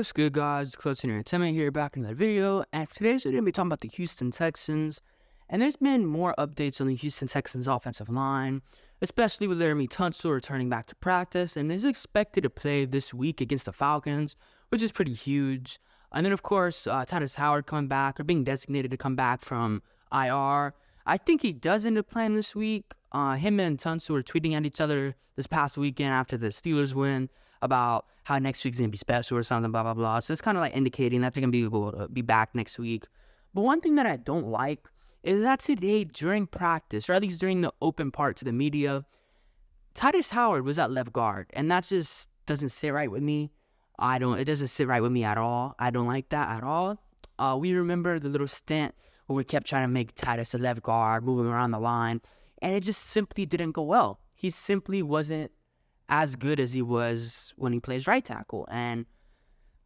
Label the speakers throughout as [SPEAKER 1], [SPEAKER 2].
[SPEAKER 1] What's good, guys? Close in Entertainment here, back in another video. And for today's video, we're going to be talking about the Houston Texans. And there's been more updates on the Houston Texans offensive line, especially with Tunsil returning back to practice and is expected to play this week against the Falcons, which is pretty huge. And then, of course, Tytus Howard coming back or being designated to come back from IR. I think he does end up playing this week. Him and Tunsil were tweeting at each other this past weekend after the Steelers win about how next week's going to be special or something, blah, blah, blah. So it's kind of like indicating that they're going to be able to be back next week. But one thing that I don't like is that today during practice, or at least during the open part to the media, Tytus Howard was at left guard. And that just doesn't sit right with me. It doesn't sit right with me at all. I don't like that at all. We remember the little stint where we kept trying to make Tytus a left guard, moving around the line, and it just simply didn't go well. He simply wasn't as good as he was when he plays right tackle. And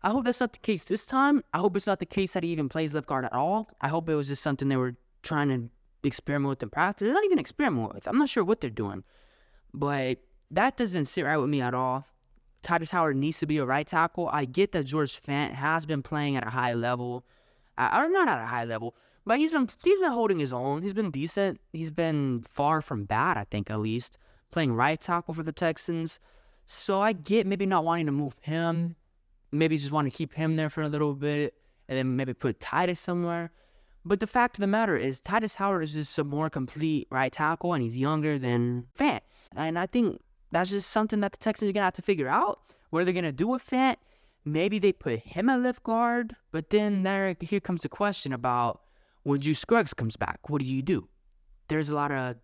[SPEAKER 1] I hope that's not the case this time. I hope it's not the case that he even plays left guard at all. I hope it was just something they were trying to experiment with in practice. They're not even experiment with. I'm not sure what they're doing. But that doesn't sit right with me at all. Tytus Howard needs to be a right tackle. I get that George Fant has been playing at a high level. Or not at a high level, but he's been holding his own. He's been decent. He's been far from bad, I think, at least, playing right tackle for the Texans. So I get maybe not wanting to move him. Maybe just want to keep him there for a little bit and then maybe put Tytus somewhere. But the fact of the matter is Tytus Howard is just a more complete right tackle, and he's younger than Fant. And I think that's just something that the Texans are going to have to figure out. What are they going to do with Fant? Maybe they put him at left guard, but then here comes the question about when Juice Scruggs comes back, what do you do? There's a lot of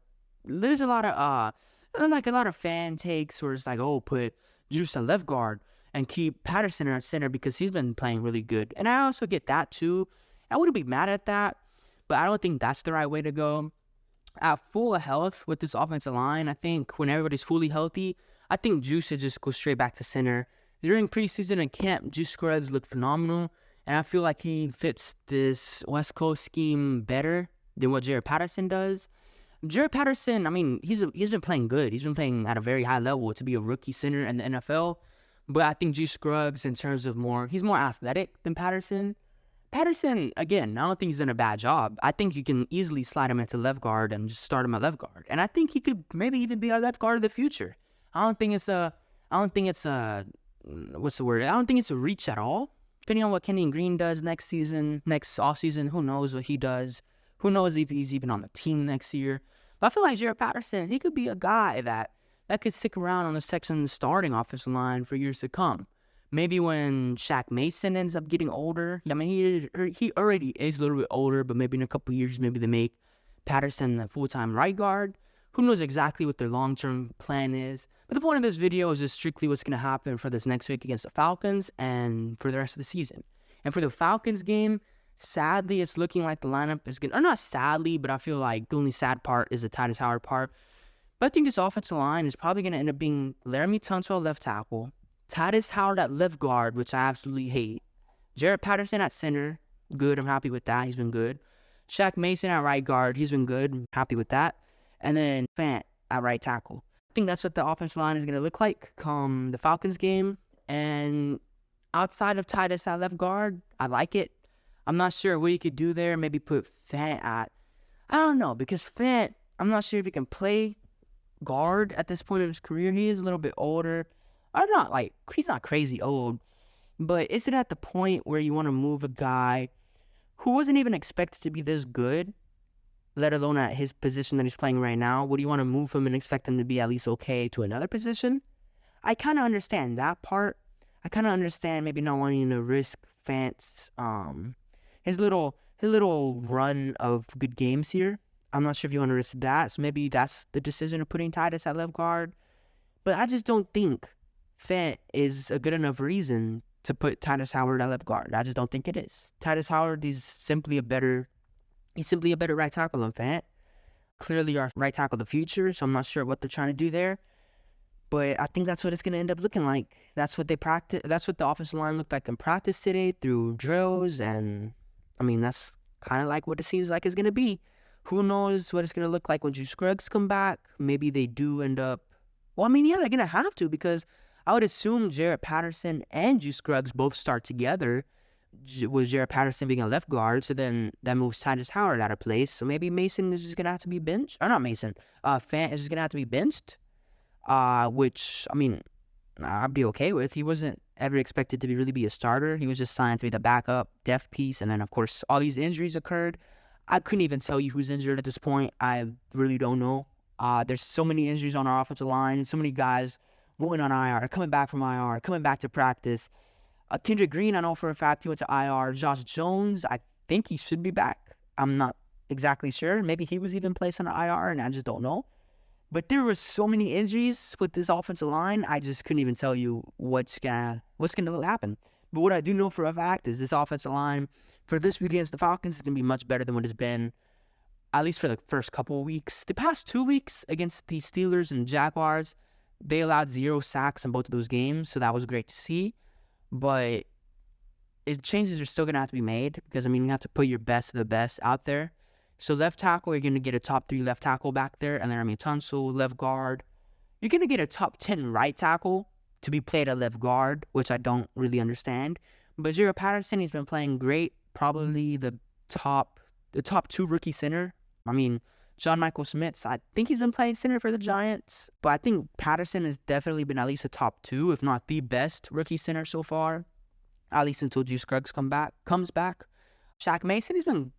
[SPEAKER 1] fan takes where it's like, oh, put Juice at left guard and keep Patterson at center because he's been playing really good. And I also get that too. I wouldn't be mad at that, but I don't think that's the right way to go. At full health with this offensive line, I think when everybody's fully healthy, I think Juice should just go straight back to center. During preseason and camp, Juice Scruggs looked phenomenal, and I feel like he fits this West Coast scheme better than what Jared Patterson does. Jared Patterson, I mean, he's been playing good. He's been playing at a very high level to be a rookie center in the NFL, but I think Juice Scruggs, in terms of he's more athletic than Patterson. Patterson, again, I don't think he's done a bad job. I think you can easily slide him into left guard and just start him at left guard, and I think he could maybe even be our left guard of the future. I don't think it's a reach at all. Depending on what Kenyon Green does next offseason, who knows what he does. Who knows if he's even on the team next year. But I feel like Jared Patterson, he could be a guy that could stick around on the Texans starting offensive line for years to come. Maybe when Shaq Mason ends up getting older. I mean, he already is a little bit older, but maybe in a couple years, maybe they make Patterson the full-time right guard. Who knows exactly what their long-term plan is. But the point of this video is just strictly what's going to happen for this next week against the Falcons and for the rest of the season. And for the Falcons game, sadly, it's looking like the lineup is going to... Or not sadly, but I feel like the only sad part is the Tytus Howard part. But I think this offensive line is probably going to end up being Tunsil at left tackle, Tytus Howard at left guard, which I absolutely hate, Jared Patterson at center, good, I'm happy with that, he's been good. Shaq Mason at right guard, he's been good, I'm happy with that. And then Fant at right tackle. I think that's what the offensive line is going to look like come the Falcons game. And outside of Tytus at left guard, I like it. I'm not sure what you could do there. Maybe put Fant at... I don't know, because Fant, I'm not sure if he can play guard at this point of his career. He is a little bit older. He's not crazy old. But is it at the point where you want to move a guy who wasn't even expected to be this good, let alone at his position that he's playing right now? Would you want to move him and expect him to be at least okay to another position? I kind of understand that part. I kind of understand maybe not wanting to risk Fant's his little run of good games here. I'm not sure if you want to risk that, so maybe that's the decision of putting Tytus at left guard. But I just don't think Fant is a good enough reason to put Tytus Howard at left guard. I just don't think it is. Tytus Howard is simply a better right tackle than Fant. Clearly our right tackle of the future, so I'm not sure what they're trying to do there. But I think that's what it's going to end up looking like. That's what they practice. That's what the offensive line looked like in practice today through drills. And, I mean, that's kind of like what it seems like it's going to be. Who knows what it's going to look like when Juice Scruggs come back. Maybe they do end up... Well, I mean, yeah, they're going to have to because I would assume Jarrett Patterson and Juice Scruggs both start together, with Jarrett Patterson being a left guard, so then that moves Tytus Howard out of place. So maybe Mason is just going to have to be benched. Or not Mason. Fant is just going to have to be benched, which, I mean, I'd be okay with. He wasn't ever expected to really be a starter. He was just signed to be the backup depth piece. And then, of course, all these injuries occurred. I couldn't even tell you who's injured at this point. I really don't know. There's so many injuries on our offensive line. So many guys going on IR, coming back from IR, coming back to practice. Kendrick Green, I know for a fact he went to IR. Josh Jones, I think he should be back. I'm not exactly sure. Maybe he was even placed on IR, and I just don't know. But there were so many injuries with this offensive line, I just couldn't even tell you what's gonna happen. But what I do know for a fact is this offensive line for this week against the Falcons is gonna be much better than what it's been, at least for the first couple of weeks. The past 2 weeks against the Steelers and Jaguars, they allowed 0 sacks in both of those games, so that was great to see. But changes are still gonna have to be made because, I mean, you have to put your best of the best out there. So left tackle, you're going to get a top 3 left tackle back there. And then, I mean, Tunsil, left guard. You're going to get a top 10 right tackle to be played at left guard, which I don't really understand. But Jarrett Patterson, he's been playing great. Probably the top 2 rookie center. I mean, John Michael Schmitz, I think he's been playing center for the Giants. But I think Patterson has definitely been at least a top 2, if not the best rookie center so far. At least until Juice Scruggs comes back. Shaq Mason, he's been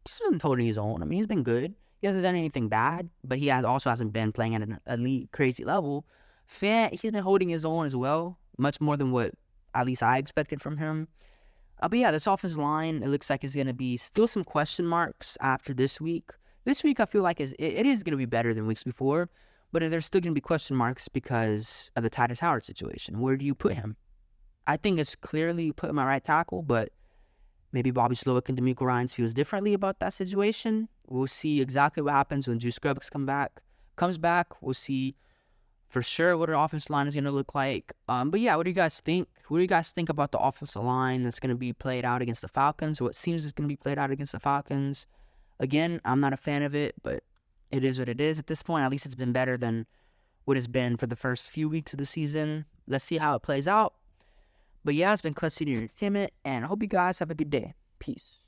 [SPEAKER 1] holding his own. I mean, he's been good. He hasn't done anything bad, but he also hasn't been playing at an elite, crazy level. Fant, he's been holding his own as well, much more than what at least I expected from him. But yeah, this offensive line, it looks like it's going to be still some question marks after this week. This week, I feel like it is going to be better than weeks before, but there's still going to be question marks because of the Tytus Howard situation. Where do you put him? I think it's clearly put him at right tackle, but maybe Bobby Slowick and D'Amico Ryans feels differently about that situation. We'll see exactly what happens when Juice Scruggs comes back. We'll see for sure what our offensive line is going to look like. But yeah, what do you guys think? What do you guys think about the offensive line that's going to be played out against the Falcons? What seems is going to be played out against the Falcons? Again, I'm not a fan of it, but it is what it is at this point. At least it's been better than what it's been for the first few weeks of the season. Let's see how it plays out. But yeah, it's been Clutch City Entertainment, and I hope you guys have a good day. Peace.